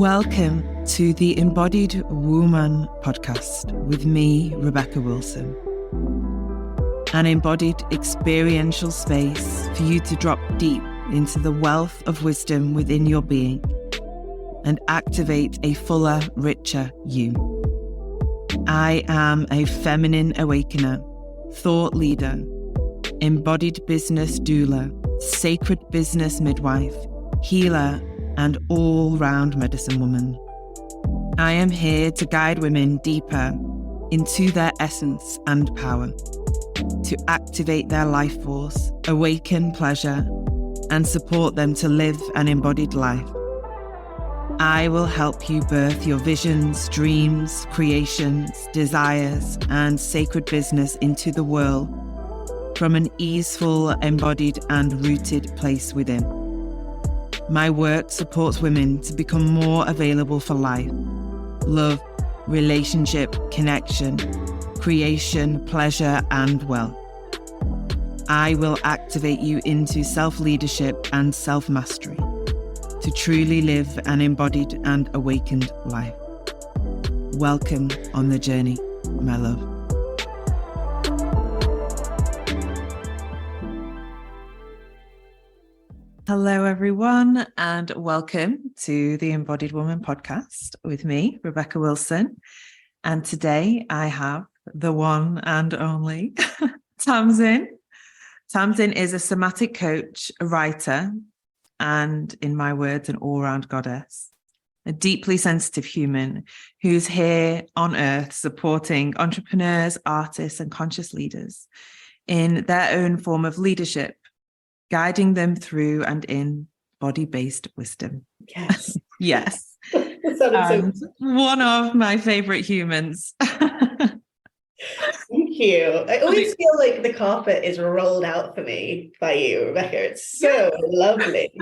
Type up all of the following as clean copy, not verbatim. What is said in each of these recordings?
Welcome to the Embodied WOMBAN podcast with me, Rebecca Wilson. An embodied experiential space for you to drop deep into the wealth of wisdom within your being and activate a fuller, richer you. I am a feminine awakener, thought leader, embodied business doula, sacred business midwife, healer, and all-round medicine woman. I am here to guide women deeper into their essence and power, to activate their life force, awaken pleasure, and support them to live an embodied life. I will help you birth your visions, dreams, creations, desires, and sacred business into the world from an easeful, embodied, and rooted place within. My work supports women to become more available for life, love, relationship, connection, creation, pleasure, and wealth. I will activate you into self-leadership and self-mastery to truly live an embodied and awakened life. Welcome on the journey, my love. Hello, everyone, and welcome to the Embodied Woman podcast with me, Rebecca Wilson. And today I have the one and only Tamsin. Tamsin is a somatic coach, a writer, and in my words, an all-round goddess, a deeply sensitive human who's here on earth supporting entrepreneurs, artists, and conscious leaders in their own form of leadership, guiding them through and in body-based wisdom. Yes. Yes. So one of my favorite humans. Thank you. I always feel like the carpet is rolled out for me by you, Rebecca. It's so lovely.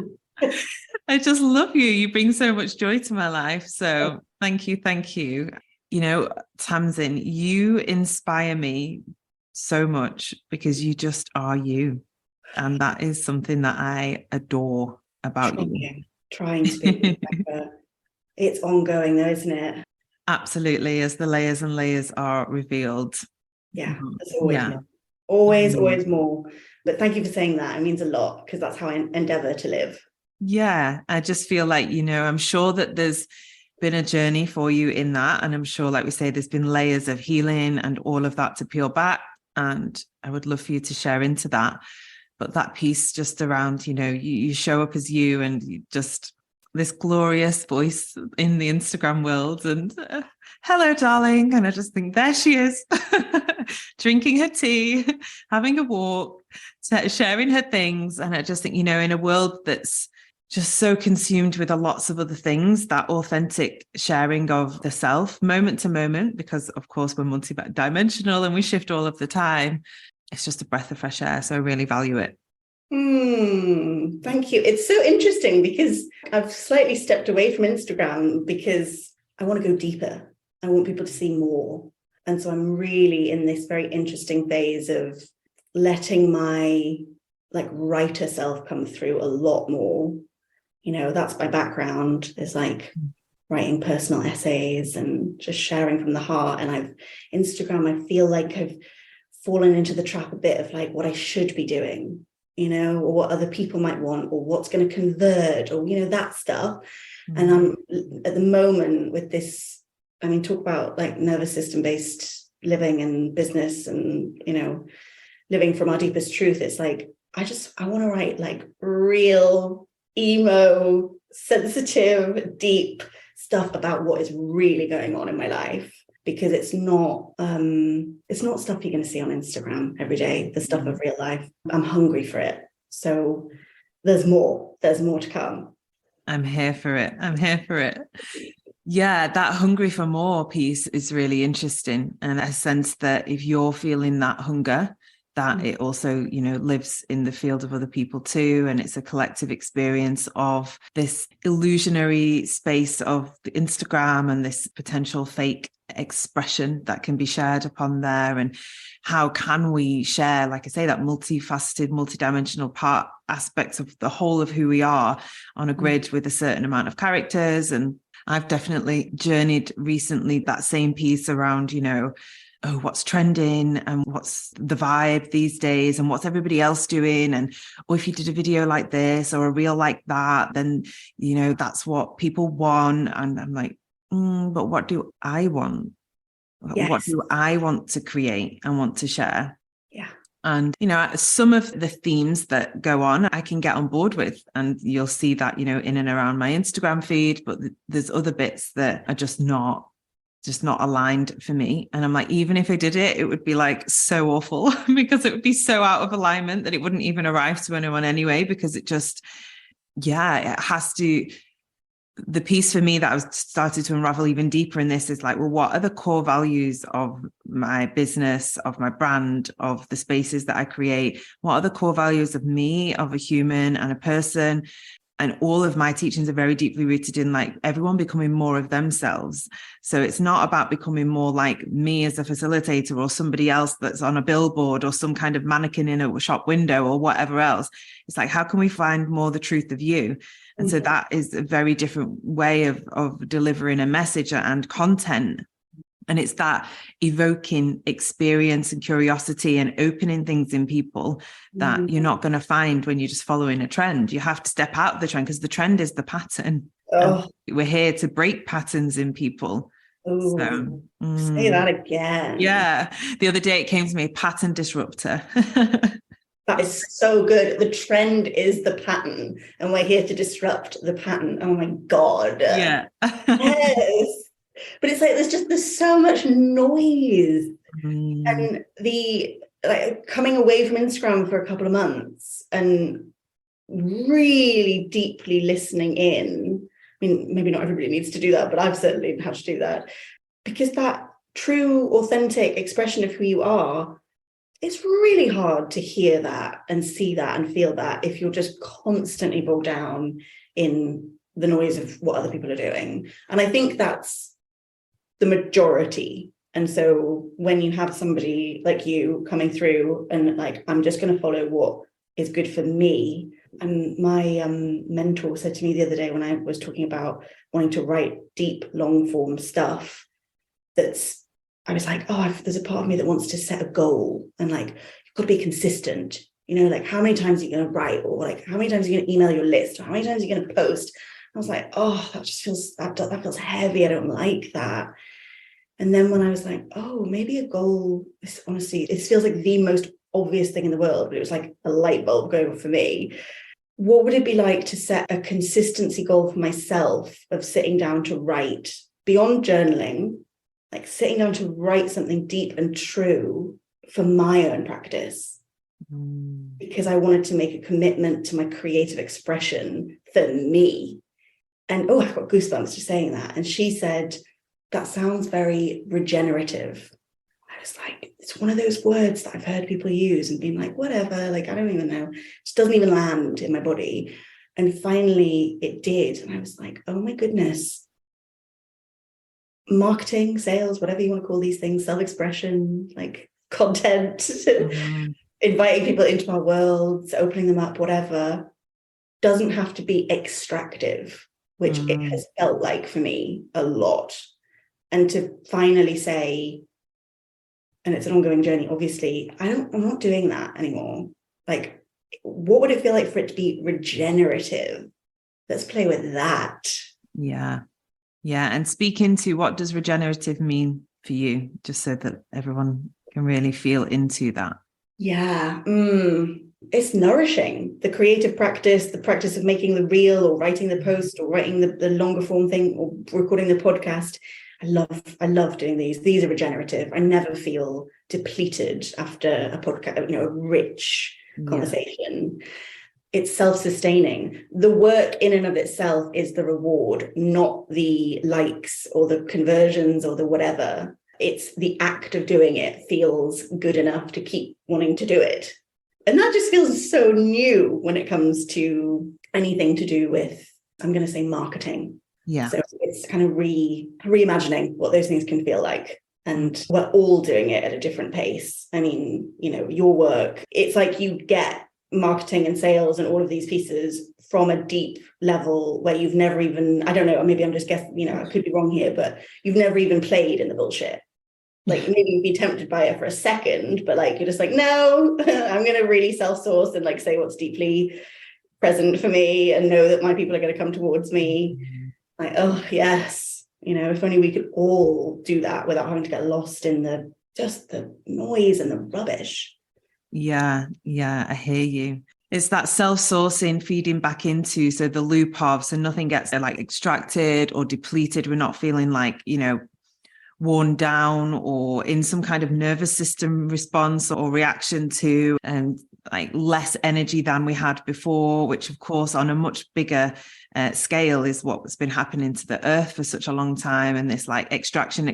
I just love you. You bring so much joy to my life. So thank you. Thank you. You know, Tamsin, you inspire me so much because you just are you. And that is something that I adore about you. Trying to be. It's ongoing though, isn't it? Absolutely, as the layers and layers are revealed. Yeah, there's always more. Always more. But thank you for saying that. It means a lot because that's how I endeavour to live. Yeah, I just feel like, you know, I'm sure that there's been a journey for you in that. And I'm sure, like we say, there's been layers of healing and all of that to peel back. And I would love for you to share into that. But that piece just around, you know, you show up as you and you just this glorious voice in the Instagram world and hello, darling. And I just think there she is, drinking her tea, having a walk, sharing her things. And I just think, you know, in a world that's just so consumed with lots of other things, that authentic sharing of the self moment to moment, because of course we're multi-dimensional and we shift all of the time. It's just a breath of fresh air. So I really value it. Thank you. It's so interesting because I've slightly stepped away from Instagram because I want to go deeper. I want people to see more. And so I'm really in this very interesting phase of letting my writer self come through a lot more. You know, that's my background is writing personal essays and just sharing from the heart. And Instagram, I feel like I've fallen into the trap a bit of what I should be doing, you know, or what other people might want, or what's going to convert, or, you know, that stuff. And I'm at the moment with this, I mean, talk about nervous system based living and business and, you know, living from our deepest truth. It's I want to write real emo, sensitive, deep stuff about what is really going on in my life. Because it's not stuff you're going to see on Instagram every day, the stuff of real life. I'm hungry for it. So there's more to come. I'm here for it. Yeah, that hungry for more piece is really interesting. And I sense that if you're feeling that hunger, that it also, you know, lives in the field of other people too. And it's a collective experience of this illusionary space of the Instagram and this potential fake expression that can be shared upon there. And how can we share, like I say, that multifaceted, multidimensional aspects of the whole of who we are on a grid with a certain amount of characters. And I've definitely journeyed recently that same piece around, oh, what's trending and what's the vibe these days and what's everybody else doing. And, or if you did a video like this or a reel like that, then, that's what people want. And I'm like, but what do I want? Yes. What do I want to create and want to share? Yeah. And, some of the themes that go on, I can get on board with, and you'll see that, in and around my Instagram feed, but there's other bits that are just not aligned for me. And I'm like, even if I did it, it would be like so awful because it would be so out of alignment that it wouldn't even arrive to anyone anyway, because it just, it has to. The piece for me that I've started to unravel even deeper in this is like, well, what are the core values of my business, of my brand, of the spaces that I create? What are the core values of me, of a human and a person? And all of my teachings are very deeply rooted in like everyone becoming more of themselves. So it's not about becoming more like me as a facilitator or somebody else that's on a billboard or some kind of mannequin in a shop window or whatever else. It's like, how can we find more the truth of you? And so that is a very different way of delivering a message and content. And it's that evoking experience and curiosity and opening things in people that you're not going to find when you're just following a trend. You have to step out of the trend because the trend is the pattern. Oh. And we're here to break patterns in people. Ooh, so, say that again. Yeah. The other day it came to me, pattern disruptor. That is so good. The trend is the pattern, and we're here to disrupt the pattern. Oh my God. Yeah. Yes. But it's like there's so much noise. And the coming away from Instagram for a couple of months and really deeply listening in. I mean, maybe not everybody needs to do that, but I've certainly had to do that, because that true, authentic expression of who you are, it's really hard to hear that and see that and feel that if you're just constantly bogged down in the noise of what other people are doing. And I think that's the majority. And so when you have somebody like you coming through and like, I'm just going to follow what is good for me. And my mentor said to me the other day when I was talking about wanting to write deep, long form stuff, I was like, there's a part of me that wants to set a goal and like, you've got to be consistent, like how many times are you going to write, or like how many times are you going to email your list, or how many times are you going to post? I was like, that just feels, that feels heavy. I don't like that. And then when I was like, maybe a goal, honestly, it feels like the most obvious thing in the world, but it was like a light bulb going off for me. What would it be like to set a consistency goal for myself of sitting down to write beyond journaling, like sitting down to write something deep and true for my own practice? Because I wanted to make a commitment to my creative expression for me. And I've got goosebumps just saying that. And she said, that sounds very regenerative. I was like, it's one of those words that I've heard people use and been like, whatever, like, I don't even know. It just doesn't even land in my body. And finally it did. And I was like, oh my goodness. Marketing, sales, whatever you want to call these things, self-expression, like content, inviting people into our worlds, opening them up, whatever, doesn't have to be extractive, which it has felt like for me a lot. And to finally say, and it's an ongoing journey, obviously, I'm not doing that anymore. Like, what would it feel like for it to be regenerative? Let's play with that. Yeah. Yeah. And speak into what does regenerative mean for you, just so that everyone can really feel into that. Yeah. It's nourishing. The creative practice, the practice of making the reel or writing the post or writing the longer form thing or recording the podcast. I love doing these. These are regenerative. I never feel depleted after a podcast, a rich conversation. It's self-sustaining. The work in and of itself is the reward, not the likes or the conversions or the whatever. It's the act of doing it feels good enough to keep wanting to do it. And that just feels so new when it comes to anything to do with, I'm going to say, marketing. Yeah. So it's kind of reimagining what those things can feel like. And we're all doing it at a different pace. I mean, your work, it's like you get marketing and sales and all of these pieces from a deep level where you've never even, I don't know, maybe I'm just guessing, I could be wrong here, but you've never even played in the bullshit. Like maybe you'd be tempted by it for a second, but like, you're just like, no, I'm going to really self-source and like say what's deeply present for me and know that my people are going to come towards me. Like, oh yes, if only we could all do that without having to get lost in the noise and the rubbish. Yeah, I hear you. It's that self-sourcing feeding back into, so the loop of, so nothing gets like extracted or depleted. We're not feeling like, worn down or in some kind of nervous system response or reaction to, and like less energy than we had before, which of course on a much bigger scale is what's been happening to the earth for such a long time. And this like extraction,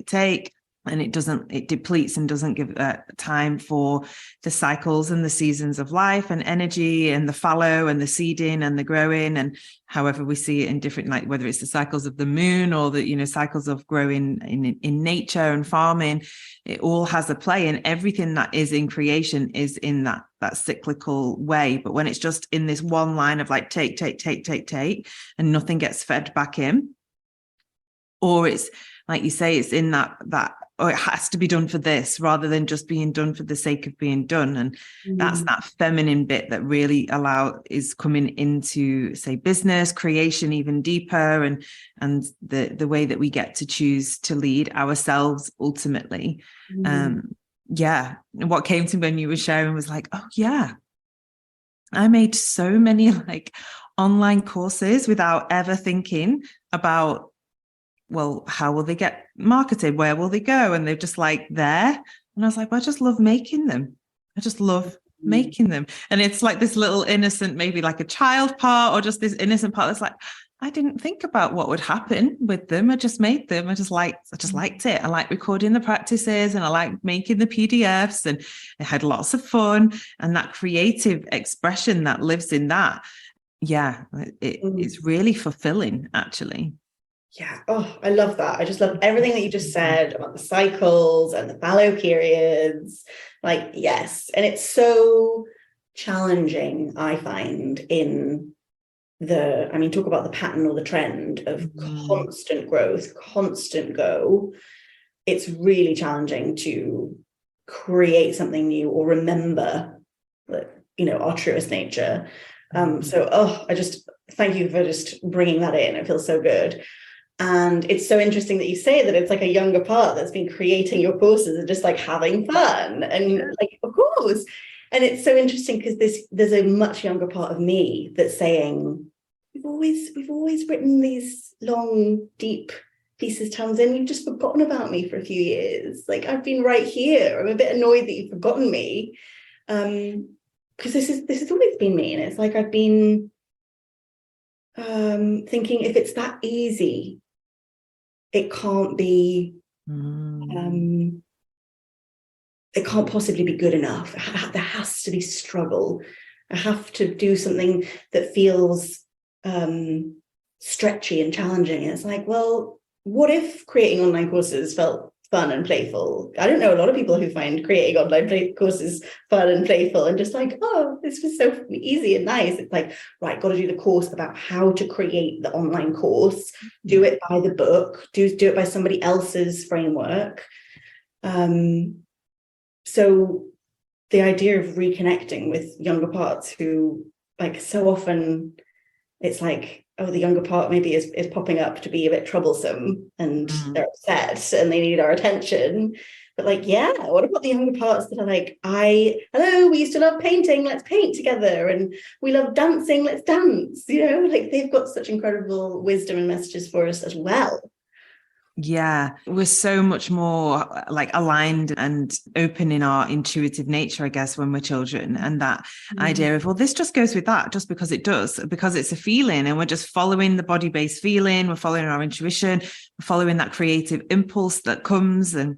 take. And it depletes and doesn't give time for the cycles and the seasons of life and energy and the fallow and the seeding and the growing, and however we see it in different, like whether it's the cycles of the moon or the cycles of growing in nature and farming. It all has a play, and everything that is in creation is in that cyclical way. But when it's just in this one line of like take, and nothing gets fed back in, or it's like you say, it's in that or it has to be done for this rather than just being done for the sake of being done. And that's that feminine bit that really is coming into, say, business creation even deeper, and the way that we get to choose to lead ourselves ultimately. What came to me when you were sharing was like, oh yeah, I made so many like online courses without ever thinking about, well, how will they get marketed? Where will they go? And they're just like there. And I was like, well, I just love making them. I just love making them. And it's like this little innocent, maybe like a child part, or just this innocent part that's like, I didn't think about what would happen with them. I just made them. I just liked it. I like recording the practices and I like making the PDFs, and I had lots of fun, and that creative expression that lives in that. Yeah, it's really fulfilling actually. Yeah. Oh, I love that. I just love everything that you just said about the cycles and the fallow periods. Like, yes. And it's so challenging, I find, talk about the pattern or the trend of constant growth, constant go. It's really challenging to create something new or remember that, our truest nature. I just thank you for just bringing that in. It feels so good. And it's so interesting that you say that it's like a younger part that's been creating your courses and just like having fun. And like, of course. And it's so interesting because there's a much younger part of me that's saying, we've always written these long, deep pieces, Tamsin. You've just forgotten about me for a few years. Like, I've been right here. I'm a bit annoyed that you've forgotten me. Because this has always been me. And it's like I've been thinking, if it's that easy, it can't be, it can't possibly be good enough. There has to be struggle. I have to do something that feels stretchy and challenging. And it's like, well, what if creating online courses felt fun and playful? I don't know a lot of people who find creating online courses fun and playful and just like, oh, this was so easy and nice. It's like, right, got to do the course about how to create the online course, do it by the book, do it by somebody else's framework. So the idea of reconnecting with younger parts who, like, so often it's like, oh, the younger part maybe is popping up to be a bit troublesome and they're upset and they need our attention. But like, yeah, what about the younger parts that are like, hello, we used to love painting, let's paint together. And we love dancing, let's dance. Like, they've got such incredible wisdom and messages for us as well. Yeah, we're so much more like aligned and open in our intuitive nature, I guess, when we're children. And that idea of, well, this just goes with that just because it does, because it's a feeling, and we're just following the body-based feeling, we're following our intuition, we're following that creative impulse that comes. And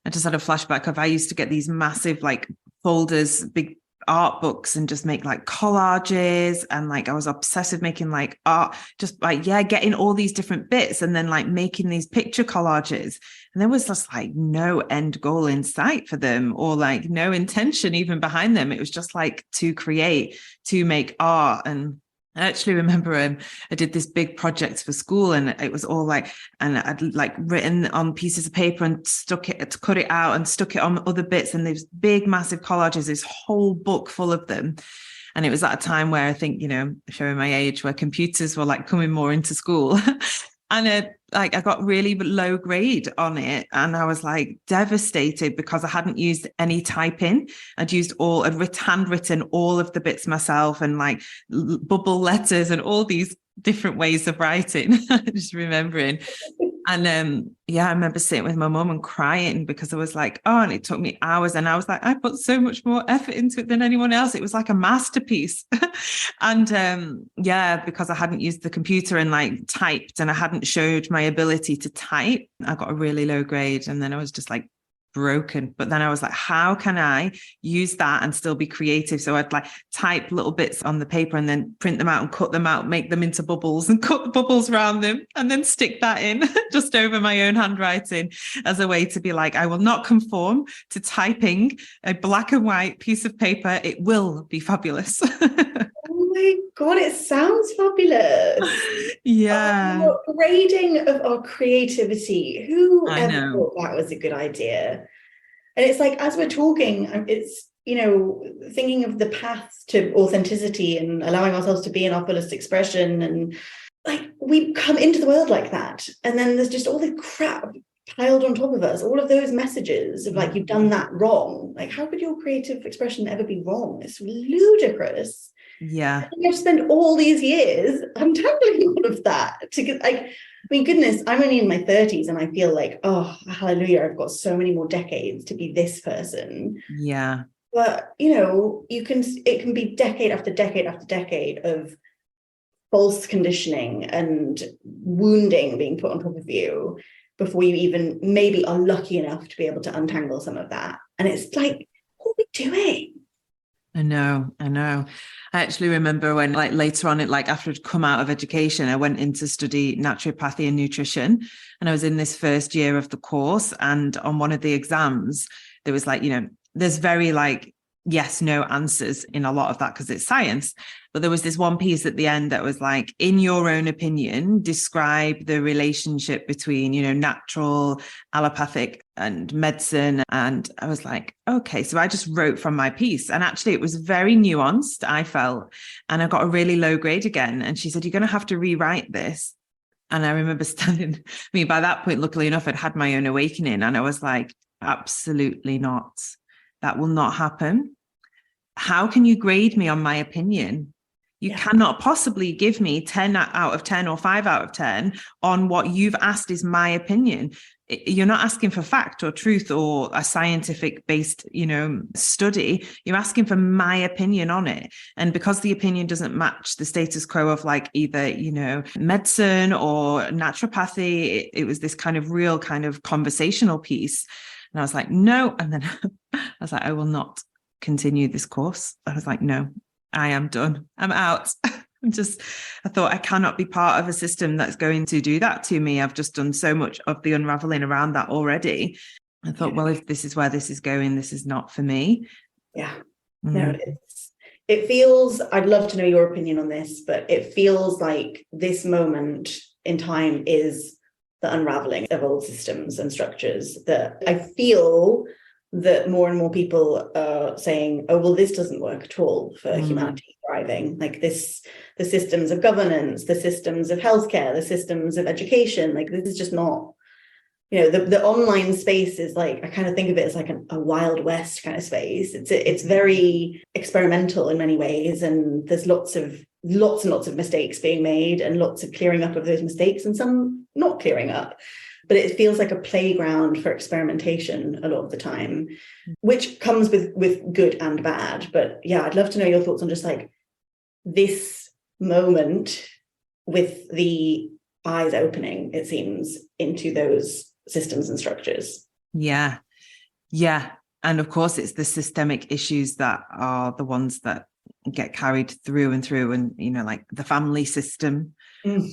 I just had a flashback of, I used to get these massive like folders, big art books and just make like collages. And like, I was obsessed with making like art, just like, getting all these different bits and then like making these picture collages. And there was just like no end goal in sight for them, or like no intention even behind them. It was just like to create, to make art. And I actually remember I did this big project for school, and it was all like, and I'd like written on pieces of paper and cut it out and stuck it on other bits. And these big, massive collages, this whole book full of them. And it was at a time where I think, showing my age, where computers were like coming more into school. And I got really low grade on it. And I was like devastated because I hadn't used any typing. I'd handwritten all of the bits myself, and like bubble letters and all these different ways of writing. Just remembering. And I remember sitting with my mum and crying because I was like, and it took me hours. And I was like, I put so much more effort into it than anyone else. It was like a masterpiece. And because I hadn't used the computer and like typed, and I hadn't showed my ability to type, I got a really low grade. And then I was just like broken. But then I was like, how can I use that and still be creative? So I'd like type little bits on the paper and then print them out and cut them out, make them into bubbles and cut the bubbles around them, and then stick that in just over my own handwriting as a way to be like, I will not conform to typing a black and white piece of paper. It will be fabulous. Oh my God, it sounds fabulous. Yeah. Upgrading of our creativity. Who ever thought that was a good idea? And it's like, as we're talking, it's, thinking of the path to authenticity and allowing ourselves to be in our fullest expression. And like, we come into the world like that. And then there's just all the crap piled on top of us, all of those messages of like, you've done that wrong. Like, how could your creative expression ever be wrong? It's ludicrous. Yeah. I've spent all these years untangling all of that to get, like, goodness, I'm only in my 30s and I feel like, oh, hallelujah, I've got so many more decades to be this person. Yeah. But, it can be decade after decade after decade of false conditioning and wounding being put on top of you before you even maybe are lucky enough to be able to untangle some of that. And it's like, what are we doing? I know. I actually remember when, like, later on, after I'd come out of education, I went in to study naturopathy and nutrition. And I was in this first year of the course. And on one of the exams, there was like, there's very like yes, no answers in a lot of that because it's science. But there was this one piece at the end that was like, in your own opinion, describe the relationship between, natural, allopathic and medicine. And I was like, okay. So I just wrote from my piece. And actually it was very nuanced, I felt. And I got a really low grade again. And she said, you're going to have to rewrite this. And I remember by that point, luckily enough, I'd had my own awakening. And I was like, absolutely not. That will not happen. How can you grade me on my opinion? You cannot possibly give me 10 out of 10 or 5 out of 10 on what you've asked is my opinion. You're not asking for fact or truth or a scientific based, study. You're asking for my opinion on it. And because the opinion doesn't match the status quo of like either, medicine or naturopathy, it was this kind of real kind of conversational piece. And I was like, no. And then I was like, I will not continue this course. I was like, no, I am done. I'm out. I thought I cannot be part of a system that's going to do that to me. I've just done so much of the unraveling around that already. I thought, well, if this is where this is going, this is not for me. Yeah. No, it feels, I'd love to know your opinion on this, but it feels like this moment in time is the unraveling of old systems and structures that I feel that more and more people are saying, oh, well, this doesn't work at all for humanity thriving. Like this, the systems of governance, the systems of healthcare, the systems of education, like this is just not, the online space is like, I kind of think of it as like a Wild West kind of space. It's very experimental in many ways. And there's lots and lots of mistakes being made and lots of clearing up of those mistakes and some not clearing up. But it feels like a playground for experimentation a lot of the time, which comes with good and bad. But yeah, I'd love to know your thoughts on just like this moment with the eyes opening, it seems, into those systems and structures. Yeah. And of course, it's the systemic issues that are the ones that get carried through and through, and, like the family system,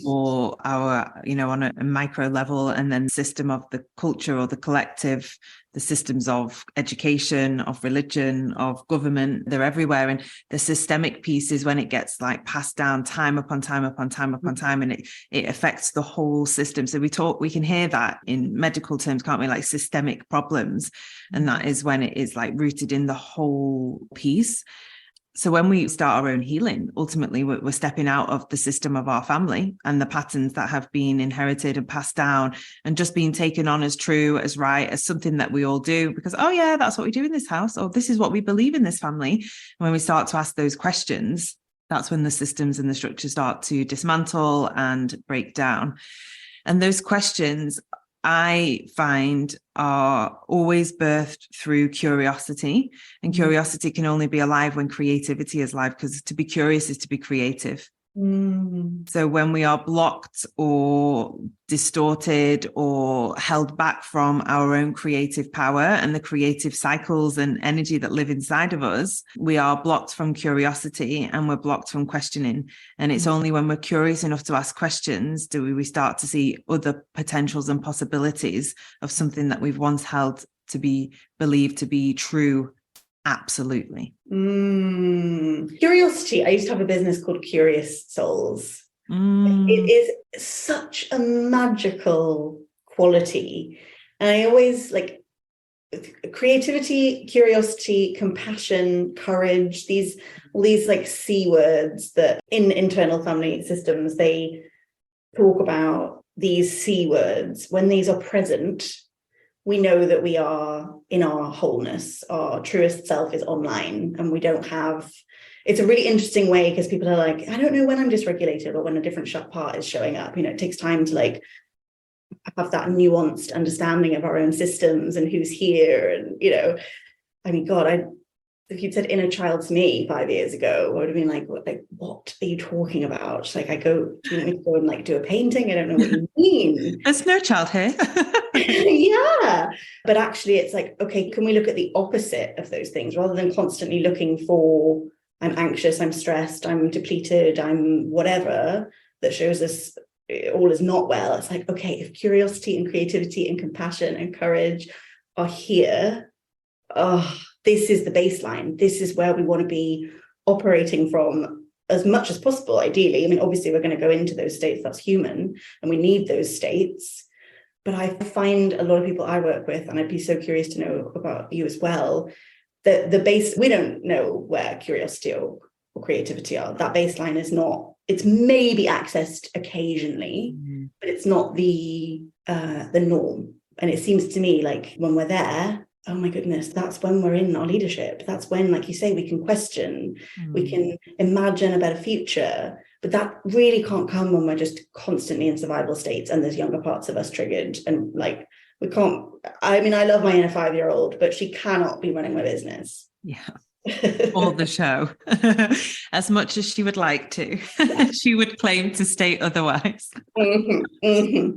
or our, on a micro level, and then system of the culture or the collective, the systems of education, of religion, of government, they're everywhere. And the systemic piece is when it gets like passed down time upon time upon time upon time, and it affects the whole system. So we can hear that in medical terms, can't we? Like systemic problems. And that is when it is like rooted in the whole piece. So when we start our own healing, ultimately we're stepping out of the system of our family and the patterns that have been inherited and passed down, and just being taken on as true, as right, as something that we all do because, oh yeah, that's what we do in this house, or this is what we believe in this family. And when we start to ask those questions, that's when the systems and the structures start to dismantle and break down. And those questions, I find, are always birthed through curiosity, and curiosity can only be alive when creativity is alive, because to be curious is to be creative. So when we are blocked or distorted or held back from our own creative power and the creative cycles and energy that live inside of us, we are blocked from curiosity and we're blocked from questioning. And it's only when we're curious enough to ask questions do we start to see other potentials and possibilities of something that we've once held to be believed to be true. Absolutely. Curiosity. I used to have a business called Curious Souls. It is such a magical quality. And I always like creativity, curiosity, compassion, courage, all these like C words that in internal family systems, they talk about these C words. When these are present, we know that we are in our wholeness. Our truest self is online, and we don't have, it's a really interesting way, because people are like, I don't know when I'm dysregulated or when a different part is showing up. It takes time to like have that nuanced understanding of our own systems and who's here. And, I mean, God, if you'd said inner child to me 5 years ago, I would have been like, what are you talking about? Like, do you want me to go and like do a painting? I don't know what you mean. There's no child here. Yeah. But actually it's like, okay, can we look at the opposite of those things rather than constantly looking for, I'm anxious, I'm stressed, I'm depleted, I'm whatever, that shows us all is not well. It's like, okay, if curiosity and creativity and compassion and courage are here, this is the baseline. This is where we want to be operating from as much as possible, ideally. I mean, obviously, we're going to go into those states. That's human, and we need those states. But I find a lot of people I work with, and I'd be so curious to know about you as well, that the base, we don't know where curiosity or creativity are. That baseline is not, it's maybe accessed occasionally, but it's not the norm. And it seems to me like when we're there, oh my goodness, that's when we're in our leadership. That's when, like you say, we can question, we can imagine a better future. But that really can't come when we're just constantly in survival states and there's younger parts of us triggered. And like, we can't, I mean, I love my inner 5-year-old, but she cannot be running my business. Yeah. Or the show. As much as she would like to. She would claim to state otherwise. Honey,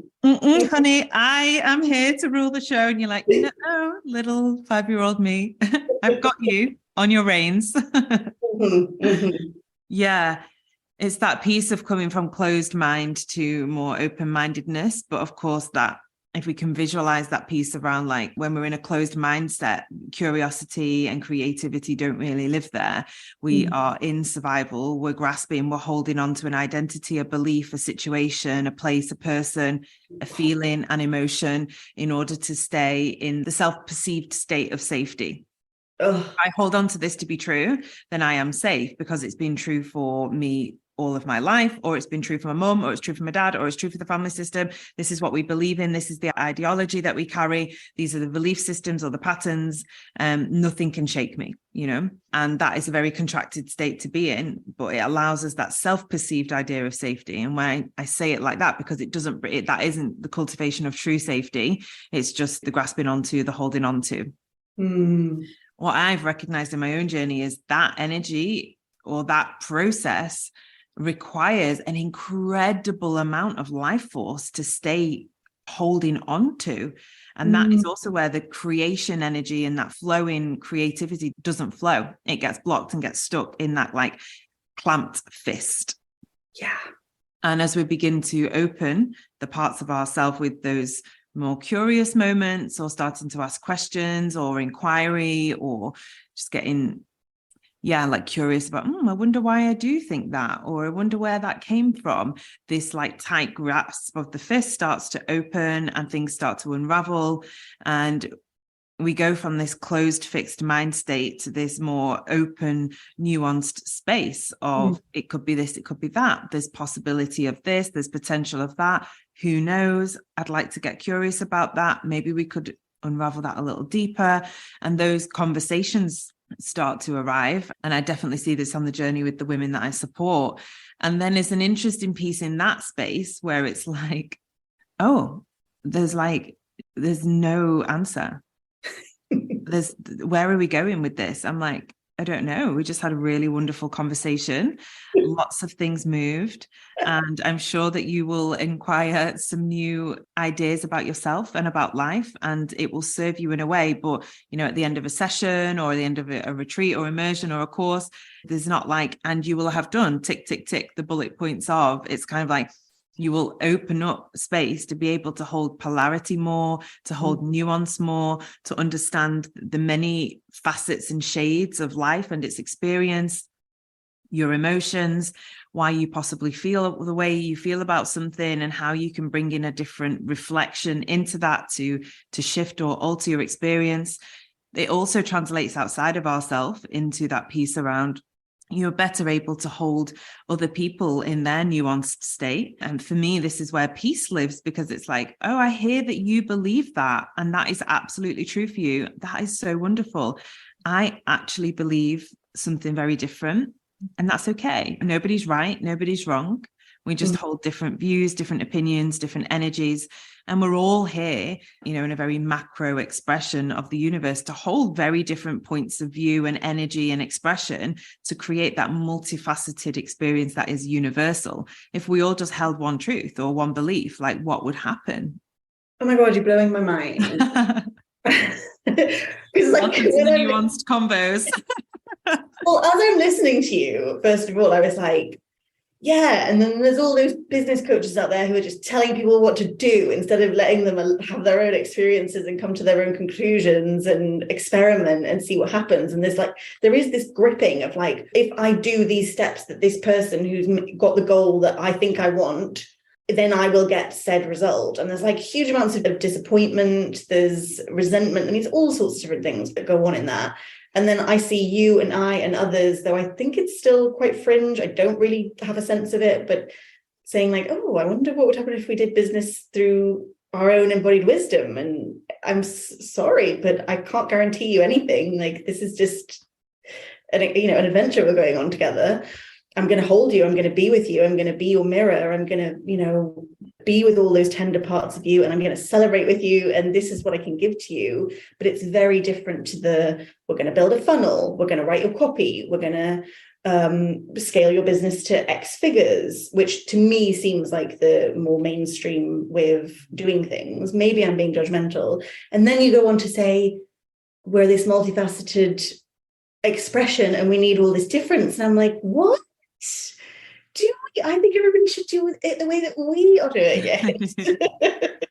I am here to rule the show. And you're like, no, little 5-year-old me. I've got you on your reins. Yeah. It's that piece of coming from closed mind to more open-mindedness. But of course, that if we can visualize that piece around like when we're in a closed mindset, curiosity and creativity don't really live there. We are in survival. We're grasping, we're holding on to an identity, a belief, a situation, a place, a person, a feeling, an emotion in order to stay in the self-perceived state of safety. If I hold on to this to be true, then I am safe because it's been true for me all of my life, or it's been true for my mum, or it's true for my dad, or it's true for the family system. This is what we believe in. This is the ideology that we carry. These are the belief systems or the patterns. Nothing can shake me, and that is a very contracted state to be in, but it allows us that self-perceived idea of safety. And when I say it like that, because that isn't the cultivation of true safety. It's just the grasping onto, the holding onto. What I've recognized in my own journey is that energy or that process requires an incredible amount of life force to stay holding on to. And that is also where the creation energy and that flowing creativity doesn't flow. It gets blocked and gets stuck in that like clamped fist. Yeah. And as we begin to open the parts of ourselves with those more curious moments, or starting to ask questions or inquiry, or just getting, like curious about, I wonder why I do think that, or I wonder where that came from. This like tight grasp of the fist starts to open and things start to unravel. And we go from this closed, fixed mind state to this more open, nuanced space of it could be this, it could be that. There's possibility of this, there's potential of that. Who knows? I'd like to get curious about that. Maybe we could unravel that a little deeper. And those conversations start to arrive. And I definitely see this on the journey with the women that I support. And then there's an interesting piece in that space where it's like, oh, there's no answer. Where are we going with this? I'm like, I don't know. We just had a really wonderful conversation. Lots of things moved. And I'm sure that you will inquire some new ideas about yourself and about life, and it will serve you in a way. But, at the end of a session or the end of a retreat or immersion or a course, there's not like, and you will have done tick, tick, tick, the bullet points of. It's kind of like, you will open up space to be able to hold polarity more, to hold nuance more, to understand the many facets and shades of life and its experience, your emotions, why you possibly feel the way you feel about something, and how you can bring in a different reflection into that to shift or alter your experience. It also translates outside of ourselves into that piece around you're better able to hold other people in their nuanced state. And for me, this is where peace lives, because it's like, oh, I hear that you believe that, and that is absolutely true for you. That is so wonderful. I actually believe something very different, and that's okay. Nobody's right, nobody's wrong. We just hold different views, different opinions, different energies. And we're all here, in a very macro expression of the universe, to hold very different points of view and energy and expression to create that multifaceted experience that is universal. If we all just held one truth or one belief, like what would happen? Oh my God, you're blowing my mind. Welcome to the nuanced combos. Well, as I'm listening to you, first of all, I was like, yeah, and then there's all those business coaches out there who are just telling people what to do instead of letting them have their own experiences and come to their own conclusions and experiment and see what happens. And there is this gripping of like, if I do these steps that this person who's got the goal that I think I want, then I will get said result. And there's like huge amounts of disappointment, there's resentment. I mean, it's all sorts of different things that go on in that. And then I see you and I and others, though I think it's still quite fringe. I don't really have a sense of it, but saying like, oh, I wonder what would happen if we did business through our own embodied wisdom. And I'm sorry, but I can't guarantee you anything. Like, this is just an adventure we're going on together. I'm going to hold you. I'm going to be with you. I'm going to be your mirror. I'm going to, be with all those tender parts of you, and I'm going to celebrate with you. And this is what I can give to you. But it's very different to we're going to build a funnel. We're going to write your copy. We're going to scale your business to X figures, which to me seems like the more mainstream way of doing things. Maybe I'm being judgmental. And then you go on to say, we're this multifaceted expression and we need all this difference. And I'm like, what? I think everybody should do it the way that we are doing it.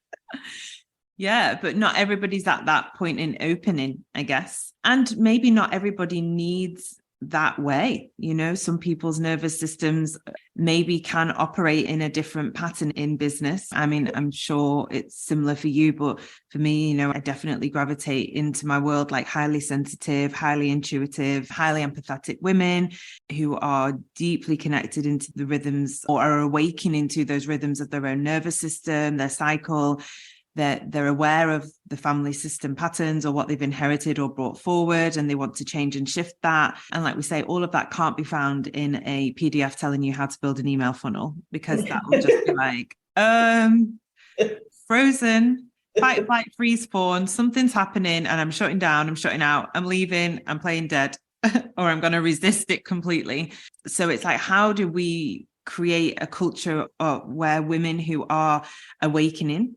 Yeah, but not everybody's at that point in opening, I guess. And maybe not everybody needs that way. Some people's nervous systems maybe can operate in a different pattern in business. I mean, I'm sure it's similar for you, but for me, I definitely gravitate into my world like highly sensitive, highly intuitive, highly empathetic women who are deeply connected into the rhythms, or are awakening to those rhythms of their own nervous system, their cycle. They're aware of the family system patterns or what they've inherited or brought forward, and they want to change and shift that. And like we say, all of that can't be found in a PDF telling you how to build an email funnel, because that will just be like, frozen, fight, flight, freeze, fawn, something's happening and I'm shutting down, I'm shutting out, I'm leaving, I'm playing dead, or I'm going to resist it completely. So it's like, how do we create a culture where women who are awakening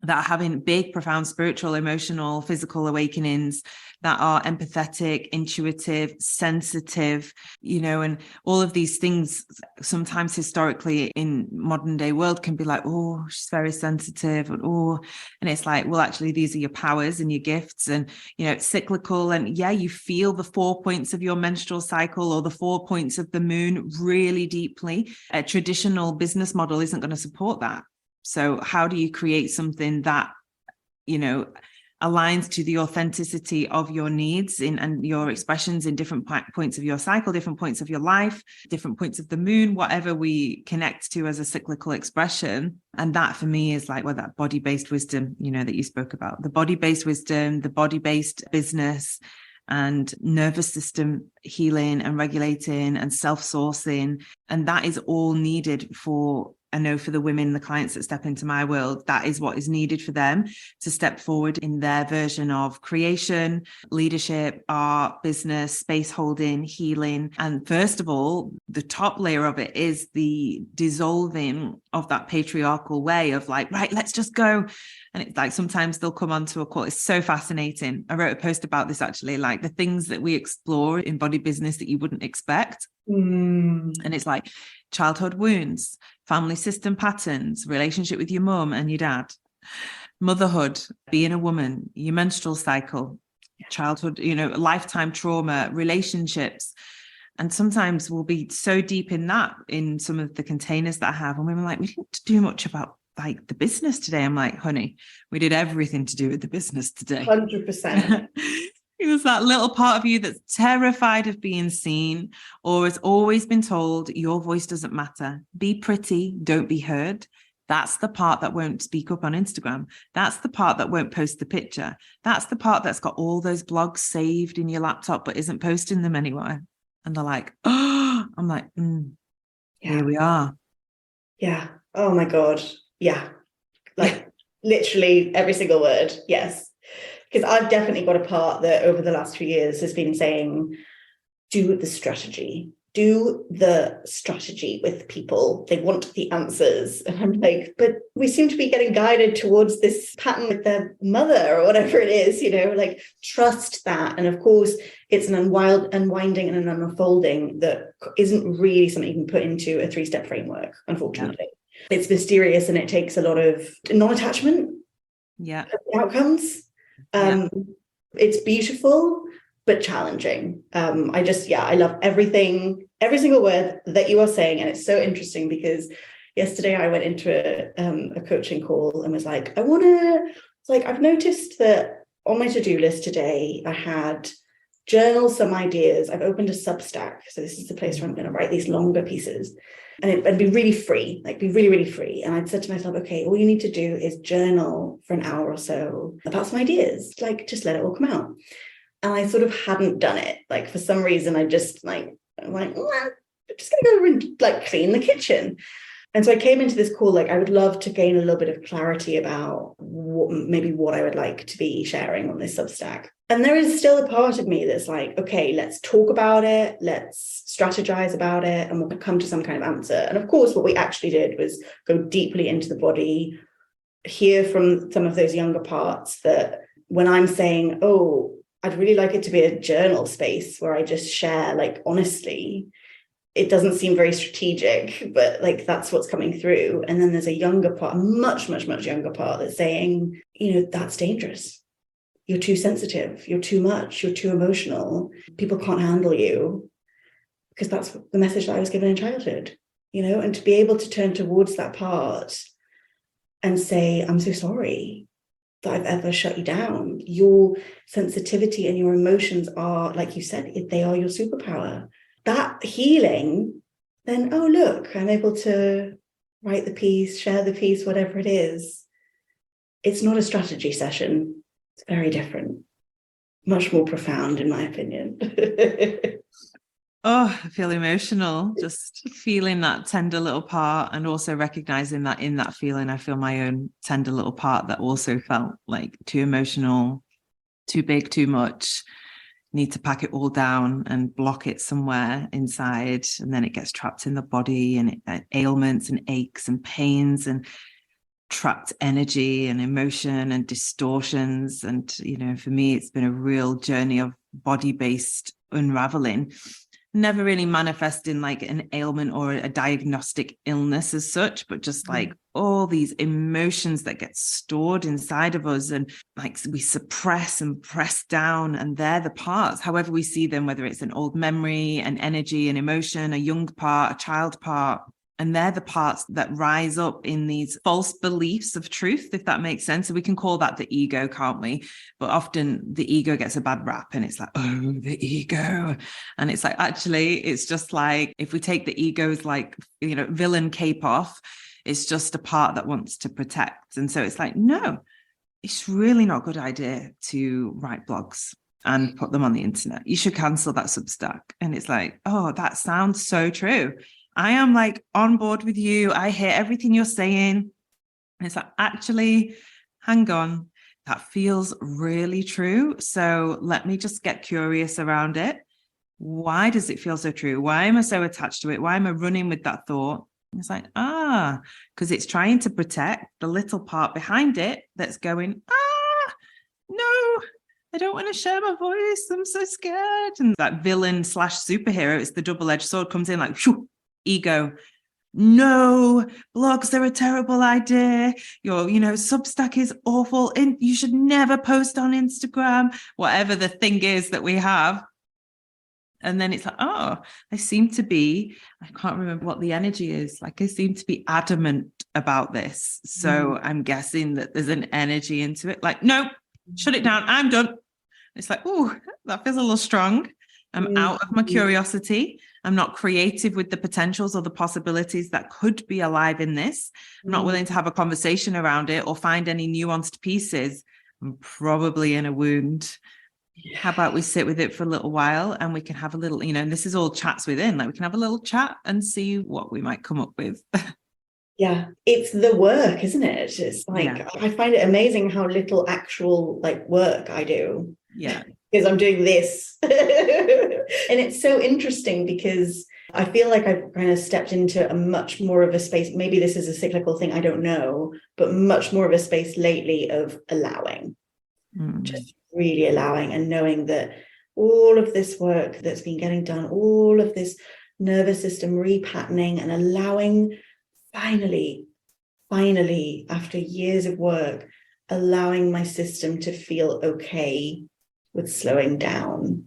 that are having big, profound spiritual, emotional, physical awakenings, that are empathetic, intuitive, sensitive, and all of these things sometimes historically in modern day world can be like, oh, she's very sensitive, and it's like, well, actually, these are your powers and your gifts, and it's cyclical, and you feel the 4 points of your menstrual cycle or the 4 points of the moon really deeply. A traditional business model isn't going to support that. So how do you create something that, aligns to the authenticity of your needs and your expressions in different points of your cycle, different points of your life, different points of the moon, whatever we connect to as a cyclical expression? And that for me is like, that body-based wisdom, that you spoke about, the body-based wisdom, the body-based business, and nervous system healing and regulating and self-sourcing. And that is all needed for, I know for the women, the clients that step into my world, that is what is needed for them to step forward in their version of creation, leadership, art, business, space holding, healing. And first of all, the top layer of it is the dissolving of that patriarchal way of like, right, let's just go. And it's like, sometimes they'll come onto a call. It's so fascinating. I wrote a post about this actually, like the things that we explore in body business that you wouldn't expect. And it's like childhood wounds, family system patterns, relationship with your mum and your dad, motherhood, being a woman, your menstrual cycle, childhood, lifetime trauma, relationships. And sometimes we'll be so deep in that in some of the containers that I have. And we were like, we didn't do much about like the business today. I'm like, honey, we did everything to do with the business today. 100%. It was that little part of you that's terrified of being seen, or has always been told your voice doesn't matter. Be pretty, don't be heard. That's the part that won't speak up on Instagram. That's the part that won't post the picture. That's the part that's got all those blogs saved in your laptop but isn't posting them anywhere. And they're like, oh, I'm like, here we are. Yeah. Oh my God. Yeah. Like literally every single word. Yes. Because I've definitely got a part that over the last few years has been saying, do the strategy with people. They want the answers. And I'm like, but we seem to be getting guided towards this pattern with their mother or whatever it is, like trust that. And of course, it's an unwinding and an unfolding that isn't really something you can put into a 3-step framework, unfortunately. Yeah. It's mysterious and it takes a lot of non-attachment outcomes. It's beautiful but challenging. I love every single word that you are saying, and it's so interesting because yesterday I went into a coaching call and was like, I've noticed that on my to-do list today I had journal some ideas. I've opened a Substack, so this is the place where I'm going to write these longer pieces and be really free, be really, really free. And I'd said to myself, okay, all you need to do is journal for an hour or so about some ideas, just let it all come out. And I sort of hadn't done it. For some reason, I just I'm just going to go and clean the kitchen. And so I came into this call, I would love to gain a little bit of clarity about what I would like to be sharing on this Substack. And there is still a part of me that's like, okay, let's talk about it. Let's strategize about it. And we'll come to some kind of answer. And of course, what we actually did was go deeply into the body, hear from some of those younger parts that when I'm saying, oh, I'd really like it to be a journal space where I just share, honestly, it doesn't seem very strategic, but that's what's coming through. And then there's a younger part, a much, much, much younger part that's saying, that's dangerous. You're too sensitive. You're too much. You're too emotional. People can't handle you, because that's the message that I was given in childhood, and to be able to turn towards that part and say, I'm so sorry that I've ever shut you down. Your sensitivity and your emotions are, like you said, they are your superpower. That healing, then, oh, look, I'm able to write the piece, share the piece, whatever it is. It's not a strategy session. It's very different, much more profound, in my opinion. Oh, I feel emotional, just feeling that tender little part, and also recognizing that in that feeling, I feel my own tender little part that also felt too emotional, too big, too much. Need to pack it all down and block it somewhere inside, and then it gets trapped in the body, and ailments and aches and pains, and trapped energy and emotion and distortions. And, for me, it's been a real journey of body-based unraveling, never really manifesting like an ailment or a diagnostic illness as such, but just like all these emotions that get stored inside of us and like we suppress and press down, and they're the parts, however we see them, whether it's an old memory, an energy, an emotion, a young part, a child part. And they're the parts that rise up in these false beliefs of truth, if that makes sense. So we can call that the ego, can't we? But often the ego gets a bad rap and it's like, oh, the ego. And it's like, actually, it's just like, if we take the ego's like, villain cape off, it's just a part that wants to protect. And so it's like, no, it's really not a good idea to write blogs and put them on the internet. You should cancel that Substack. And it's like, oh, that sounds so true. I am like on board with you. I hear everything you're saying. And it's like, actually, hang on, that feels really true. So let me just get curious around it. Why does it feel so true? Why am I so attached to it? Why am I running with that thought? And it's like, because it's trying to protect the little part behind it that's going, no, I don't want to share my voice. I'm so scared. And that villain / superhero, it's the double-edged sword, comes in like, whew, ego. No, blogs are a terrible idea. Your, Substack is awful. You should never post on Instagram, whatever the thing is that we have. And then it's like, I seem to be, I can't remember what the energy is. Like I seem to be adamant about this. So I'm guessing that there's an energy into it. Like, no, shut it down. I'm done. It's like, oh, that feels a little strong. I'm out of my curiosity. I'm not creative with the potentials or the possibilities that could be alive in this. I'm not willing to have a conversation around it or find any nuanced pieces. I'm probably in a wound. How about we sit with it for a little while and we can have a little, and this is all chats within, like we can have a little chat and see what we might come up with. Yeah, it's the work, isn't it? It's like, I find it amazing how little actual like work I do. Yeah. Because I'm doing this. And it's so interesting because I feel like I've kind of stepped into a much more of a space. Maybe this is a cyclical thing, I don't know, but much more of a space lately of allowing, just really allowing and knowing that all of this work that's been getting done, all of this nervous system repatterning and allowing, finally, after years of work, allowing my system to feel okay with slowing down.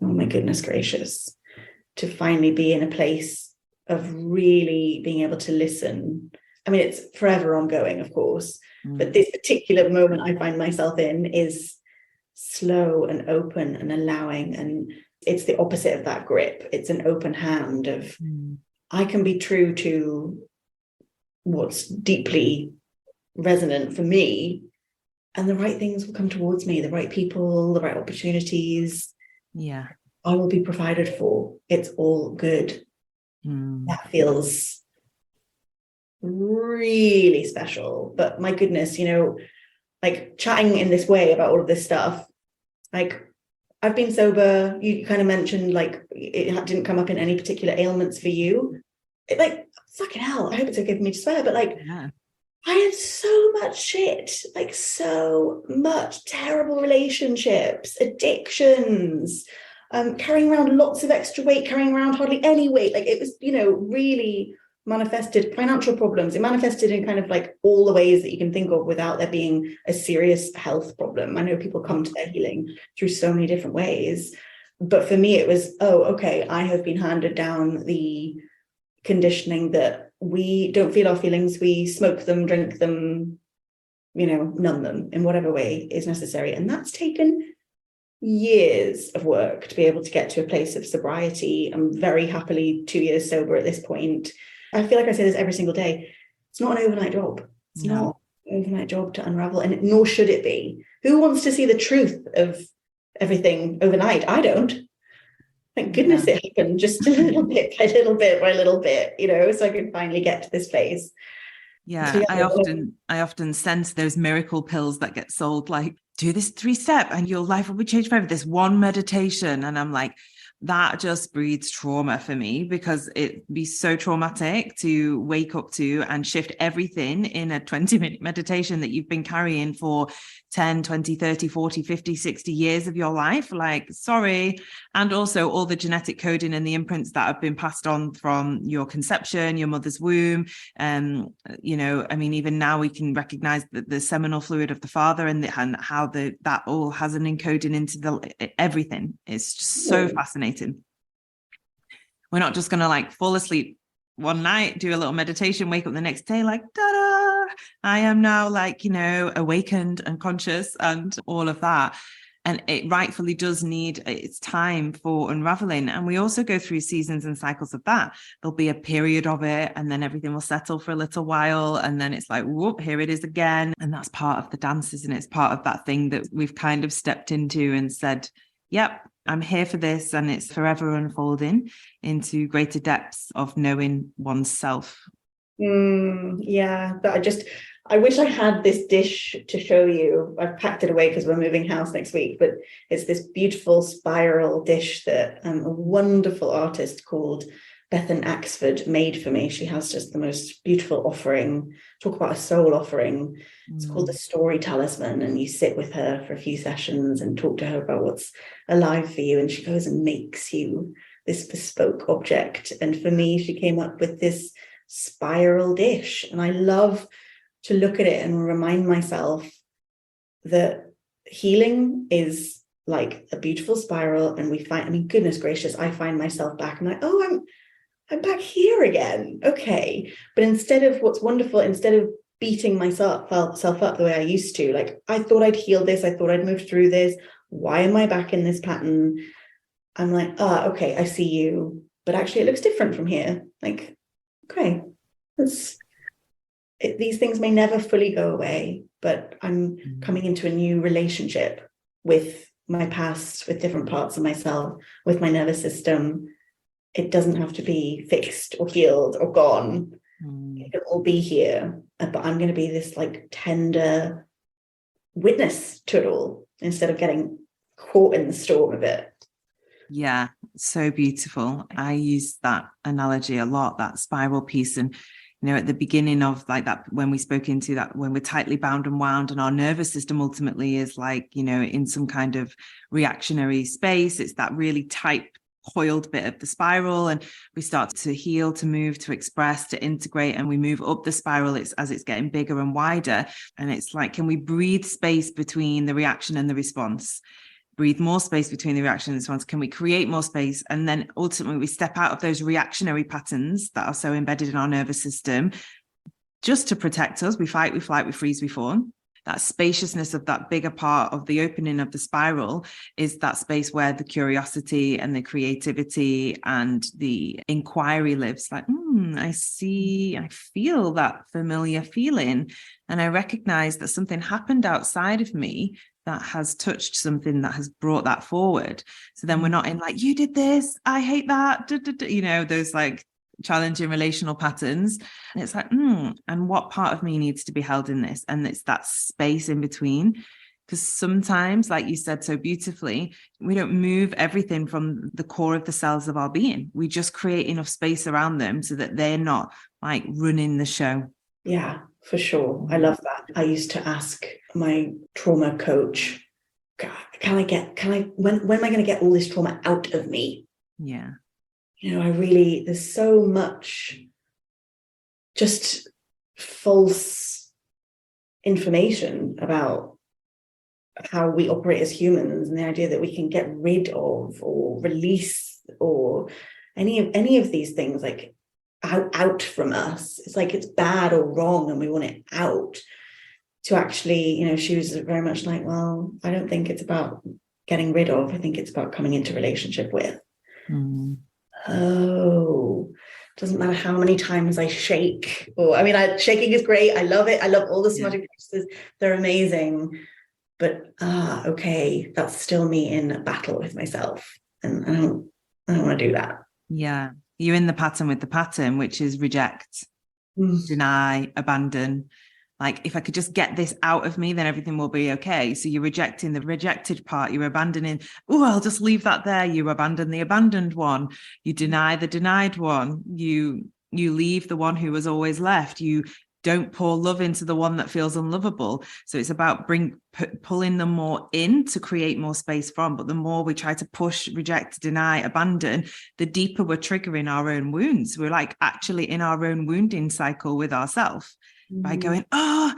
Oh my goodness gracious. To finally be in a place of really being able to listen. I mean, it's forever ongoing, of course, but this particular moment I find myself in is slow and open and allowing. And it's the opposite of that grip. It's an open hand of, I can be true to what's deeply resonant for me, and the right things will come towards me, the right people, the right opportunities. Yeah. I will be provided for. It's all good. That feels really special. But my goodness, like chatting in this way about all of this stuff, like I've been sober. You kind of mentioned like it didn't come up in any particular ailments for you. Like, fucking hell, I hope it's okay for me to swear, but like, I had so much shit, like so much terrible relationships, addictions, carrying around lots of extra weight, carrying around hardly any weight. Like it was, really manifested financial problems. It manifested in kind of like all the ways that you can think of without there being a serious health problem. I know people come to their healing through so many different ways. But for me, it was, okay, I have been handed down the conditioning that we don't feel our feelings, we smoke them, drink them, numb them in whatever way is necessary. And that's taken years of work to be able to get to a place of sobriety. I'm very happily 2 years sober at this point. I feel like I say this every single day. It's not an overnight job. It's not an overnight job to unravel, and nor should it be. Who wants to see the truth of everything overnight? I don't. Thank goodness it happened just a little bit by little bit by little bit, so I could finally get to this place. Yeah, so I often sense those miracle pills that get sold, like, do this 3-step and your life will be changed forever. This one meditation. And I'm like, that just breeds trauma for me, because it'd be so traumatic to wake up to and shift everything in a 20-minute meditation that you've been carrying for 10, 20, 30, 40, 50, 60 years of your life. Like, sorry. And also all the genetic coding and the imprints that have been passed on from your conception, your mother's womb. You know, I mean, even now we can recognize the seminal fluid of the father, and how that all has an encoding into everything. It's just so fascinating. We're not just going to like fall asleep one night, do a little meditation, wake up the next day like, ta-da, I am now like, you know, awakened and conscious and all of that. And it rightfully does need its time for unraveling. And we also go through seasons and cycles of that. There'll be a period of it, and then everything will settle for a little while. And then it's like, whoop, here it is again. And that's part of the dance, isn't it? It's part of that thing that we've kind of stepped into and said, yep, I'm here for this. And it's forever unfolding into greater depths of knowing oneself. Yeah, but I wish I had this dish to show you. I've packed it away because we're moving house next week, but it's this beautiful spiral dish that a wonderful artist called Bethan Axford made for me. She has just the most beautiful offering. Talk about a soul offering. It's called the Story Talisman, and you sit with her for a few sessions and talk to her about what's alive for you, and she goes and makes you this bespoke object. And for me, she came up with this spiral dish, and I love to look at it and remind myself that healing is like a beautiful spiral, and goodness gracious, I find myself back. I'm like, oh, I'm back here again. Okay. But instead of beating myself up the way I used to, like, I thought I'd healed this, I thought I'd moved through this, why am I back in this pattern? I'm like, okay, I see you, but actually it looks different from here. Like, okay, these things may never fully go away, but I'm coming into a new relationship with my past, with different parts of myself, with my nervous system. It doesn't have to be fixed or healed or gone. It can all be here, but I'm going to be this like tender witness to it all instead of getting caught in the storm of it. Yeah, so beautiful. I use that analogy a lot, that spiral piece. And, you know, at the beginning of like that, when we spoke into that, when we're tightly bound and wound, and our nervous system ultimately is like, you know, in some kind of reactionary space, it's that really tight, coiled bit of the spiral, and we start to heal, to move, to express, to integrate, and we move up the spiral as it's getting bigger and wider. And it's like, can we breathe space between the reaction and the response? Breathe more space between the reaction and the response. Can we create more space? And then ultimately we step out of those reactionary patterns that are so embedded in our nervous system just to protect us. We fight, we flight, we freeze, we fawn. That spaciousness of that bigger part of the opening of the spiral is that space where the curiosity and the creativity and the inquiry lives. Like, I see, I feel that familiar feeling. And I recognize that something happened outside of me that has touched something that has brought that forward. So then we're not in like, you did this, I hate that, you know, those like challenging relational patterns. And it's like, and what part of me needs to be held in this? And it's that space in between. Because sometimes, like you said so beautifully, we don't move everything from the core of the cells of our being. We just create enough space around them so that they're not like running the show. Yeah, for sure. I love that. I used to ask my trauma coach, when am I going to get all this trauma out of me? Yeah. You know, there's so much just false information about how we operate as humans, and the idea that we can get rid of or release or any of these things like out from us. It's like it's bad or wrong and we want it out. To actually, you know, she was very much like, well, I don't think it's about getting rid of, I think it's about coming into relationship with. Oh, doesn't matter how many times I shake, or shaking is great. I love it. I love all the somatic practices. They're amazing. But okay, that's still me in a battle with myself. And I don't want to do that. Yeah. You're in the pattern with the pattern, which is reject, deny, abandon. Like, if I could just get this out of me, then everything will be okay. So you're rejecting the rejected part. You're abandoning, oh, I'll just leave that there. You abandon the abandoned one. You deny the denied one. You leave the one who was always left. You don't pour love into the one that feels unlovable. So it's about pulling them more in to create more space from. But the more we try to push, reject, deny, abandon, the deeper we're triggering our own wounds. We're like actually in our own wounding cycle with ourselves by going, I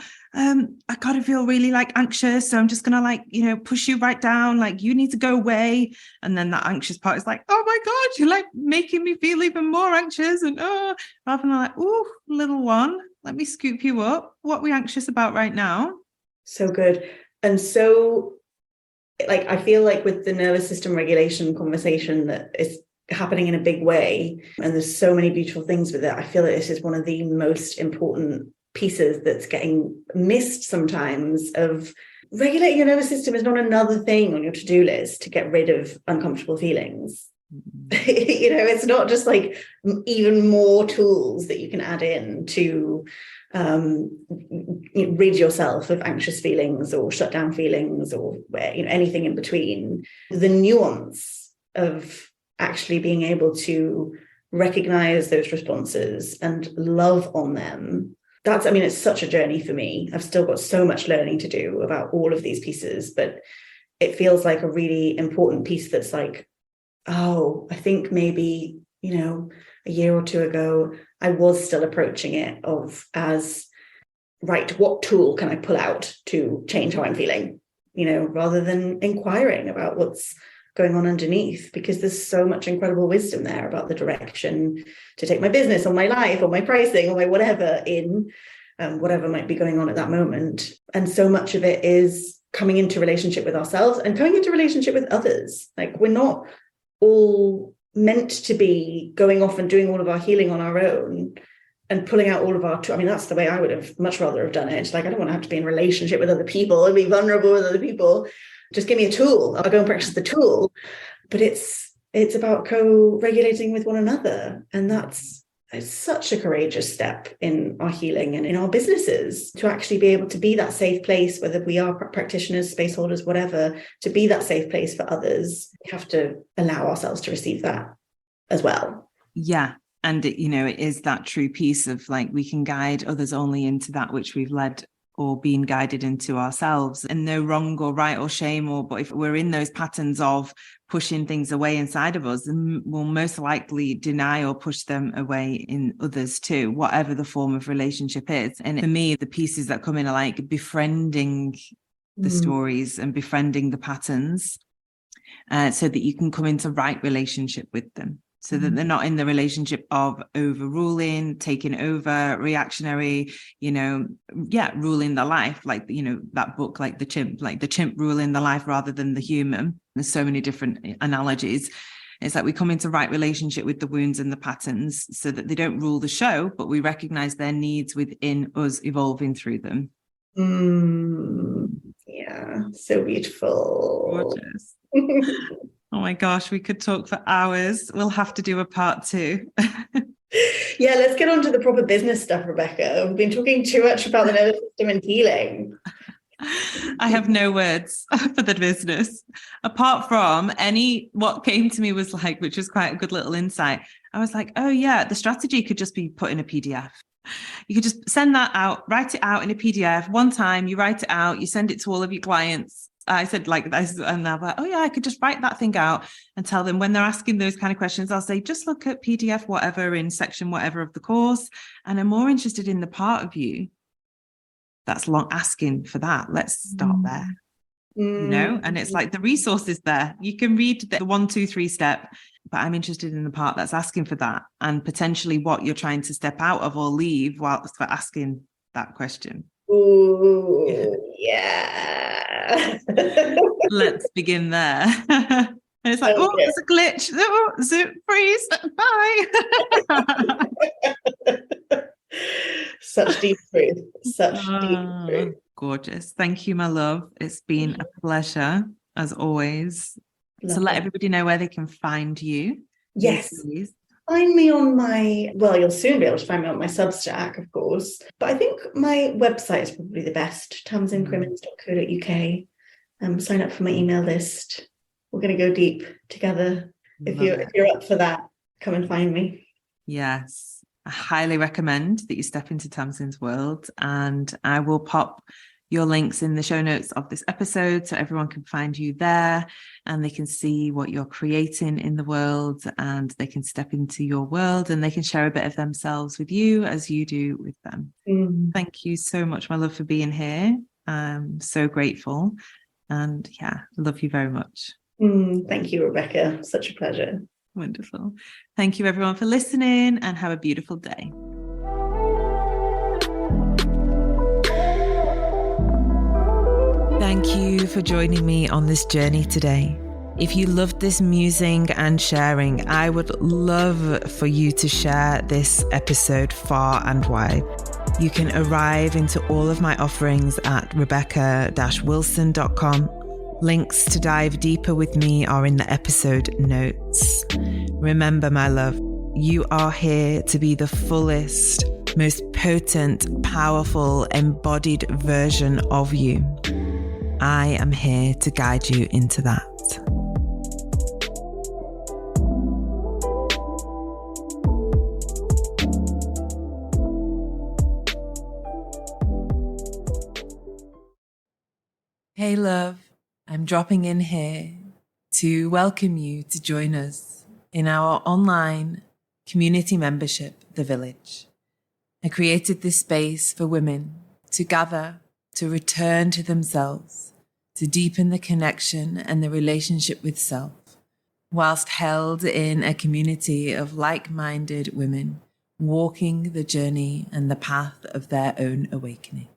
gotta feel really like anxious. So I'm just gonna like, push you right down. Like, you need to go away. And then that anxious part is like, oh my God, you're like making me feel even more anxious. And rather than like, oh, little one, let me scoop you up. What are we anxious about right now? So good. And so, like, I feel like with the nervous system regulation conversation that is happening in a big way, and there's so many beautiful things with it, I feel like this is one of the most important pieces that's getting missed sometimes. Of regulating your nervous system is not another thing on your to-do list to get rid of uncomfortable feelings. It's not just like even more tools that you can add in to rid yourself of anxious feelings or shut down feelings or anything in between. The nuance of actually being able to recognize those responses and love on them, it's such a journey for me. I've still got so much learning to do about all of these pieces, but it feels like a really important piece that's like, oh, I think maybe, a year or two ago, I was still approaching it as, right, what tool can I pull out to change how I'm feeling, rather than inquiring about what's going on underneath, because there's so much incredible wisdom there about the direction to take my business or my life or my pricing or my whatever in whatever might be going on at that moment. And so much of it is coming into relationship with ourselves and coming into relationship with others. Like, we're not all meant to be going off and doing all of our healing on our own and pulling out all of our that's the way I would have much rather have done it. Like, I don't want to have to be in relationship with other people and be vulnerable with other people. Just give me a tool. I'll go and practice the tool. But it's about co-regulating with one another. And it's such a courageous step in our healing and in our businesses, to actually be able to be that safe place, whether we are practitioners, space holders, whatever, to be that safe place for others. We have to allow ourselves to receive that as well. Yeah. And it is that true piece of like, we can guide others only into that which we've led or been guided into ourselves, and no wrong or right or shame, but if we're in those patterns of pushing things away inside of us, then we'll most likely deny or push them away in others too, whatever the form of relationship is. And for me, the pieces that come in are like befriending the stories and befriending the patterns, so that you can come into right relationship with them. So that they're not in the relationship of overruling, taking over, reactionary, ruling the life, like, that book, like the chimp ruling the life rather than the human. There's so many different analogies. It's like we come into right relationship with the wounds and the patterns so that they don't rule the show, but we recognize their needs within us evolving through them. Yeah, so beautiful. Gorgeous. Oh my gosh, we could talk for hours. We'll have to do a part 2. Yeah, let's get on to the proper business stuff, Rebecca. We've been talking too much about the nervous system and healing. I have no words for the business, apart from what came to me was like, which was quite a good little insight. I was like, oh yeah, the strategy could just be put in a PDF. You could just send that out, write it out in a PDF. One time you write it out, you send it to all of your clients. I said like this, and they're like, oh yeah, I could just write that thing out and tell them when they're asking those kind of questions, I'll say, just look at PDF, whatever, in section, whatever of the course. And I'm more interested in the part of you that's long asking for that. Let's start there, and it's like the resource is there. You can read the 1, 2, 3 step, but I'm interested in the part that's asking for that, and potentially what you're trying to step out of or leave whilst for asking that question. Ooh, yeah. Let's begin there. And it's like, oh, there's a glitch. Oh, Zoom, freeze. Bye. Such deep truth. Such deep truth. Gorgeous. Thank you, my love. It's been a pleasure, as always. So let everybody know where they can find you. Yes. Please. find me on you'll soon be able to find me on my Substack, of course. But I think my website is probably the best, tamsincrimmers.co.uk. Sign up for my email list. We're going to go deep together. If you're up for that, come and find me. Yes, I highly recommend that you step into Tamsin's world, and I will pop your links in the show notes of this episode so everyone can find you there and they can see what you're creating in the world, and they can step into your world and they can share a bit of themselves with you as you do with them. Thank you so much, my love, for being here. I'm so grateful, and love you very much. Thank you, Rebecca. Such a pleasure. Wonderful. Thank you everyone for listening, and have a beautiful day. Thank you for joining me on this journey today. If you loved this musing and sharing, I would love for you to share this episode far and wide. You can arrive into all of my offerings at rebecca-wilson.com. Links to dive deeper with me are in the episode notes. Remember, my love, you are here to be the fullest, most potent, powerful, embodied version of you. I am here to guide you into that. Hey, love. I'm dropping in here to welcome you to join us in our online community membership, The Village. I created this space for women to gather, to return to themselves, to deepen the connection and the relationship with self, whilst held in a community of like-minded women walking the journey and the path of their own awakening.